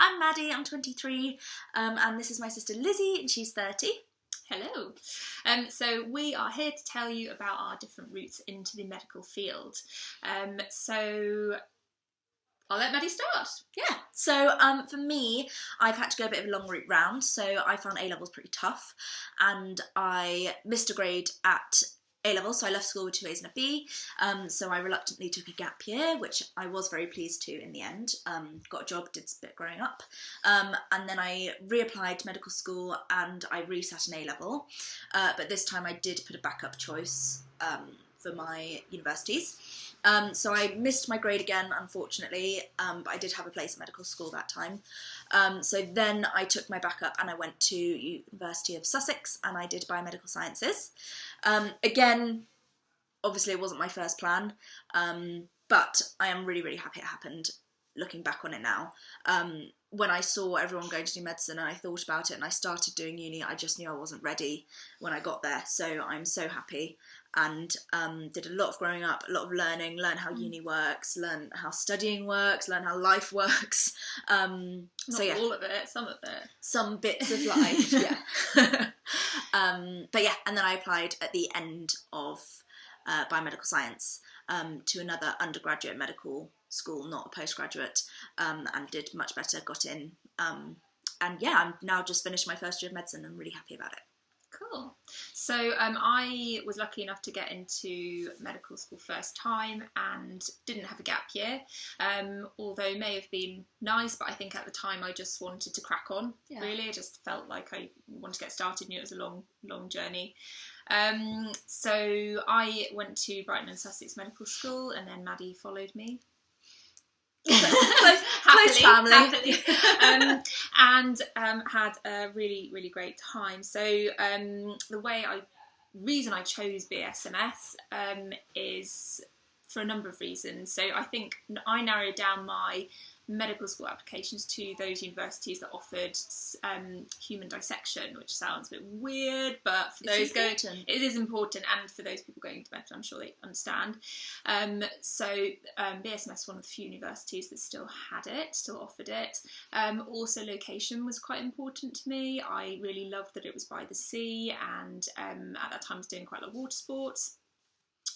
I'm Maddie, I'm 23, and this is my sister Lizzie, and she's 30. Hello. So we are here to tell you about our different routes into the medical field. So I'll let Maddie start. Yeah, so for me, I've had to go a bit of a long route round, so I found A-levels pretty tough, and I missed a grade at A-levels, so I left school with 2 A's and a B, so I reluctantly took a gap year, which I was very pleased to in the end. Got a job, did a bit growing up, and then I reapplied to medical school and I resat an A-level, but this time I did put a backup choice for my universities. So I missed my grade again, unfortunately, but I did have a place at medical school that time. So then I took my backup and I went to University of Sussex and I did biomedical sciences. Again, obviously it wasn't my first plan, but I am really, really happy it happened, looking back on it now. When I saw everyone going to do medicine and I thought about it and I started doing uni, I just knew I wasn't ready when I got there. So I'm so happy and did a lot of growing up, a lot of learning, learn how uni works, learn how studying works, learn how life works. Not all of it, some of it. Some bits of life, yeah. But yeah, and then I applied at the end of biomedical science to another undergraduate medical school, not a postgraduate, and did much better, got in. And yeah, I'm now just finished my first year of medicine and I'm really happy about it. Cool. So I was lucky enough to get into medical school first time and didn't have a gap year, although it may have been nice, but I think at the time I just wanted to crack on, really. I just felt like I wanted to get started, knew it was a long journey. So I went to Brighton and Sussex Medical School and then Maddie followed me. Close family. Happily. And had a really, really great time. So the reason I chose BSMS is for a number of reasons. So I think I narrowed down my medical school applications to those universities that offered human dissection, which sounds a bit weird, but for those it is important, and for those people going into medicine, I'm sure they understand. So BSMS, one of the few universities that still offered it. Also, location was quite important to me. I really loved that it was by the sea, and at that time I was doing quite a lot of water sports.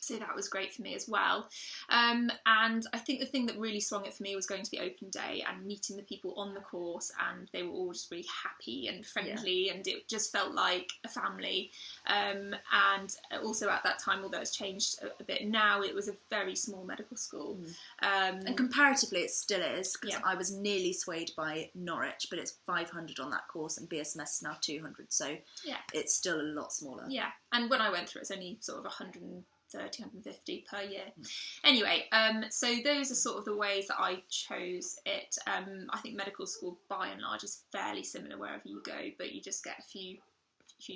So that was great for me as well. And I think the thing that really swung it for me was going to the open day and meeting the people on the course, and they were all just really happy and friendly, and it just felt like a family. And also at that time, although it's changed a bit now, it was a very small medical school. And comparatively it still is, because I was nearly swayed by Norwich, but it's 500 on that course and BSMS is now 200, so it's still a lot smaller. Yeah, and when I went through it, it's only sort of 130, 150 per year. Anyway, so those are sort of the ways that I chose it. I think medical school by and large is fairly similar wherever you go, but you just get a few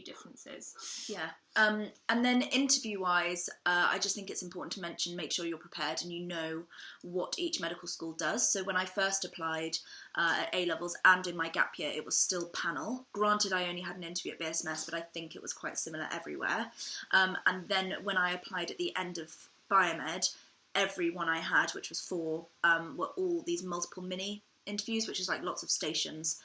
differences. Yeah. And then interview-wise, I just think it's important to mention, make sure you're prepared and you know what each medical school does. So when I first applied at A-levels and in my gap year, it was still panel. Granted, I only had an interview at BSMS, but I think it was quite similar everywhere. And then when I applied at the end of Biomed, every one I had, which was 4, were all these multiple mini interviews, which is like lots of stations.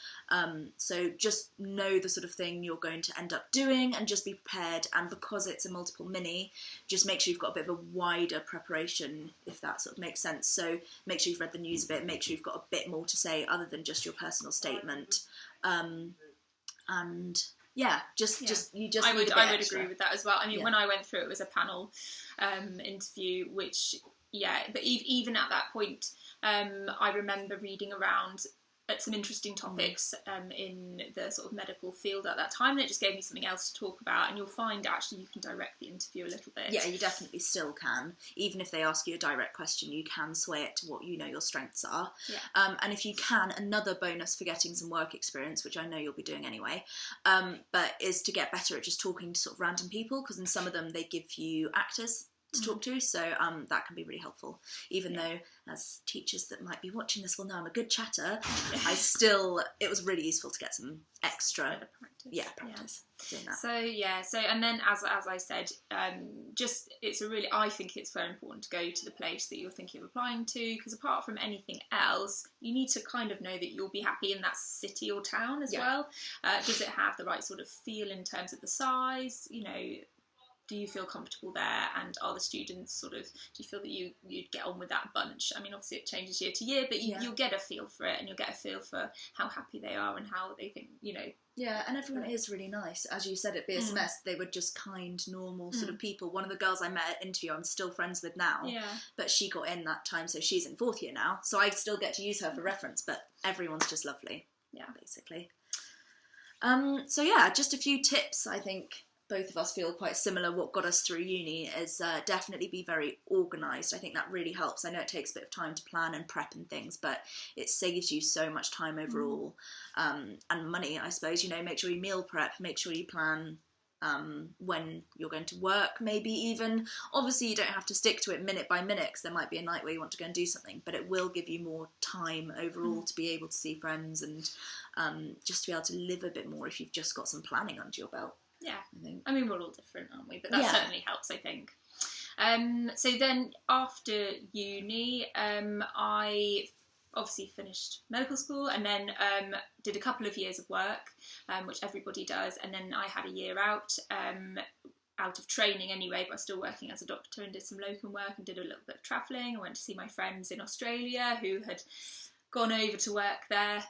So just know the sort of thing you're going to end up doing and just be prepared, and because it's a multiple mini, just make sure you've got a bit of a wider preparation, if that sort of makes sense. So make sure you've read the news a bit, make sure you've got a bit more to say other than just your personal statement. And yeah, I would agree with that as well. I mean, when I went through it was a panel interview, which but even at that point, I remember reading around at some interesting topics in the sort of medical field at that time, and it just gave me something else to talk about. And you'll find actually you can direct the interview a little bit. Yeah, you definitely still can. Even if they ask you a direct question, you can sway it to what you know your strengths are. Yeah. And if you can, another bonus for getting some work experience, which I know you'll be doing anyway, but is to get better at just talking to sort of random people, because in some of them they give you actors to talk to, so that can be really helpful. Even though, as teachers that might be watching this will know I'm a good chatter, it was really useful to get some extra practice doing that. So and then as I said, I think it's very important to go to the place that you're thinking of applying to, because apart from anything else, you need to kind of know that you'll be happy in that city or town as well. Does it have the right sort of feel in terms of the size? You know, do you feel comfortable there, and are the students sort of, do you feel that you'd get on with that bunch? I mean, obviously it changes year to year, but you'll get a feel for it, and you'll get a feel for how happy they are and how they think, you know. Yeah, and everyone is really nice. As you said at BSMS, they were just kind, normal sort of people. One of the girls I met at interview I'm still friends with now, but she got in that time, so she's in 4th year now, so I still get to use her for reference, but everyone's just lovely, basically. So yeah, just a few tips. I think both of us feel quite similar. What got us through uni is definitely be very organised. I think that really helps. I know it takes a bit of time to plan and prep and things, but it saves you so much time overall, and money, I suppose. You know, make sure you meal prep, make sure you plan when you're going to work, maybe even. Obviously, you don't have to stick to it minute by minute, because there might be a night where you want to go and do something, but it will give you more time overall to be able to see friends and just to be able to live a bit more if you've just got some planning under your belt. Yeah, I mean, we're all different, aren't we? But that certainly helps, I think. So then after uni, I obviously finished medical school, and then did a couple of years of work, which everybody does, and then I had a year out of training anyway, but I was still working as a doctor, and did some locum work and did a little bit of travelling. I went to see my friends in Australia who had gone over to work there,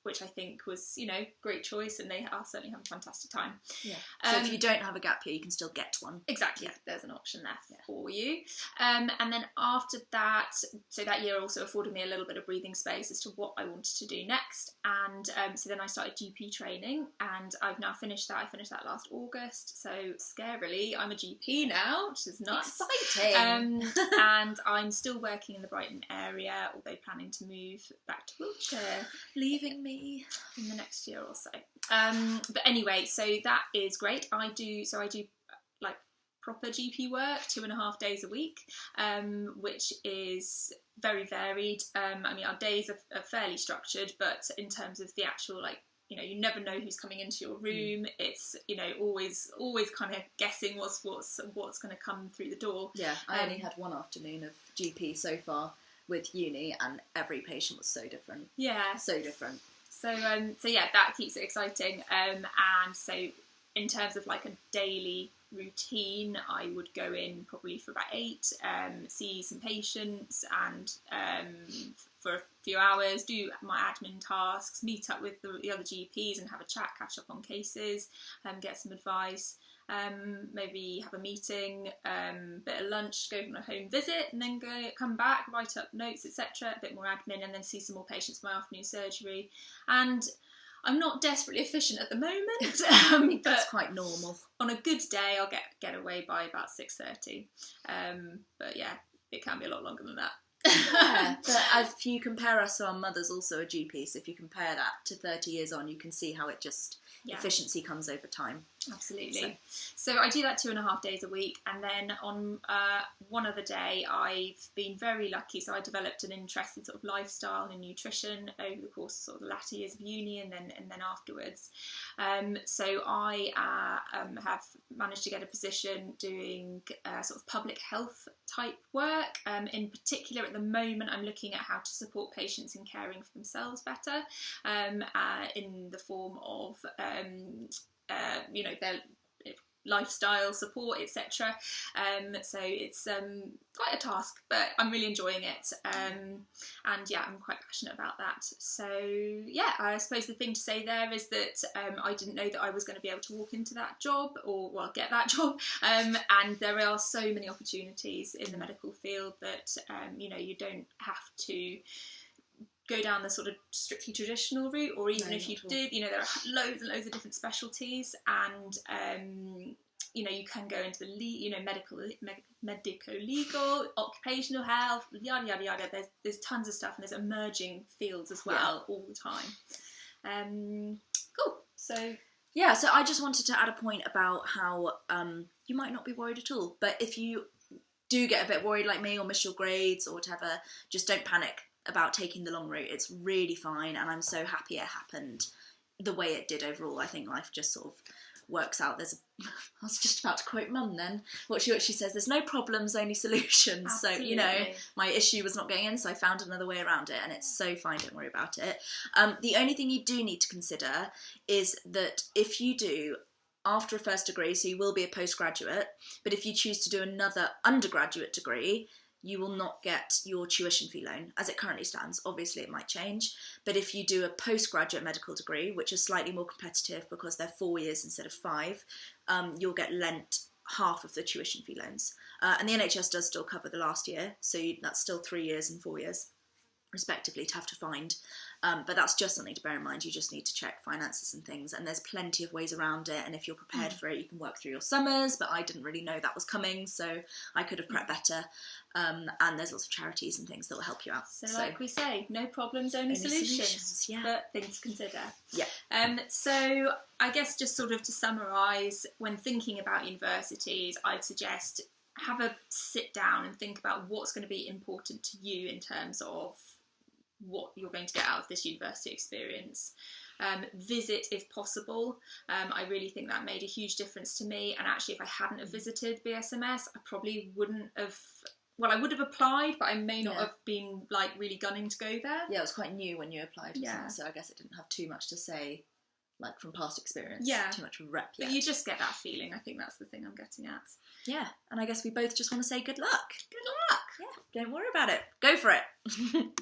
which I think was, you know, great choice, and they are certainly having a fantastic time. Yeah. So if you don't have a gap year, you can still get one. Exactly. Yeah. There's an option there for you. And then after that, so that year also afforded me a little bit of breathing space as to what I wanted to do next. And so then I started GP training, and I've now finished that. I finished that last August. So scarily, I'm a GP now, which is nice. Exciting. And I'm still working in the Brighton area, although planning to move back to Wiltshire, leaving me in the next year or so. But anyway, so that is great. I do like proper GP work 2.5 days a week, which is very varied. I mean, our days are fairly structured, but in terms of the actual, like, you know, you never know who's coming into your room. It's, you know, always kind of guessing what's going to come through the door. Yeah, I only had one afternoon of GP so far with uni, and every patient was so different. Yeah, so different. So yeah, that keeps it exciting. And so in terms of like a daily routine, I would go in probably for about 8, see some patients, and for a few hours, do my admin tasks, meet up with the other GPs and have a chat, catch up on cases, get some advice. Maybe have a meeting, bit of lunch, go on a home visit, and then come back, write up notes, etc. A bit more admin, and then see some more patients for my afternoon surgery. And I'm not desperately efficient at the moment. I think that's quite normal. On a good day, I'll get away by about 6:30. But yeah, it can be a lot longer than that. Yeah, but if you compare us, so our mother's also a GP, so if you compare that to 30 years on, you can see how it just, efficiency comes over time. Absolutely. So I do that 2.5 days a week, and then on one other day, I've been very lucky. So I developed an interest in sort of lifestyle and nutrition over the course of sort of the latter years of uni, and then afterwards. So I have managed to get a position doing sort of public health type work. In particular, at the moment, I'm looking at how to support patients in caring for themselves better, in the form of you know, their lifestyle support, etc. So it's quite a task, but I'm really enjoying it, and yeah, I'm quite passionate about that. So yeah, I suppose the thing to say there is that I didn't know that I was going to be able to walk into that job, or get that job, and there are so many opportunities in the medical field that you know, you don't have to go down the sort of strictly traditional route, or even if you did, you know, there are loads and loads of different specialties, and you know, you can go into the medical legal, occupational health, yada yada yada. There's tons of stuff, and there's emerging fields as well all the time. Cool. So yeah, so I just wanted to add a point about how you might not be worried at all, but if you do get a bit worried like me or miss your grades or whatever, just don't panic about taking the long route. It's really fine, and I'm so happy it happened the way it did overall. I think life just sort of works out. I was just about to quote Mum then, what she says, there's no problems, only solutions. Absolutely. So, you know, my issue was not getting in, so I found another way around it, and it's so fine, don't worry about it. The only thing you do need to consider is that if you do, after a first degree, so you will be a postgraduate, but if you choose to do another undergraduate degree, you will not get your tuition fee loan as it currently stands. Obviously it might change, but if you do a postgraduate medical degree, which is slightly more competitive because they're 4 years instead of 5, you'll get lent half of the tuition fee loans. And the NHS does still cover the last year, so that's still 3 years and 4 years respectively to have to find. But that's just something to bear in mind. You just need to check finances and things, and there's plenty of ways around it, and if you're prepared for it, you can work through your summers, but I didn't really know that was coming, so I could have prepped better. And there's lots of charities and things that will help you out. So like we say, no problems, only solutions. Yeah. But things to consider. Yeah. So I guess just sort of to summarise, when thinking about universities, I'd suggest have a sit down and think about what's going to be important to you in terms of what you're going to get out of this university experience. Visit if possible. I really think that made a huge difference to me, and actually if I hadn't have visited BSMS, I probably wouldn't have, well, I would have applied, but I may not have been like really gunning to go there. Yeah, it was quite new when you applied, wasn't it? So I guess it didn't have too much to say, like from past experience, too much rep yet. But you just get that feeling. I think that's the thing I'm getting at. Yeah, and I guess we both just want to say good luck. Good luck! Yeah, don't worry about it. Go for it.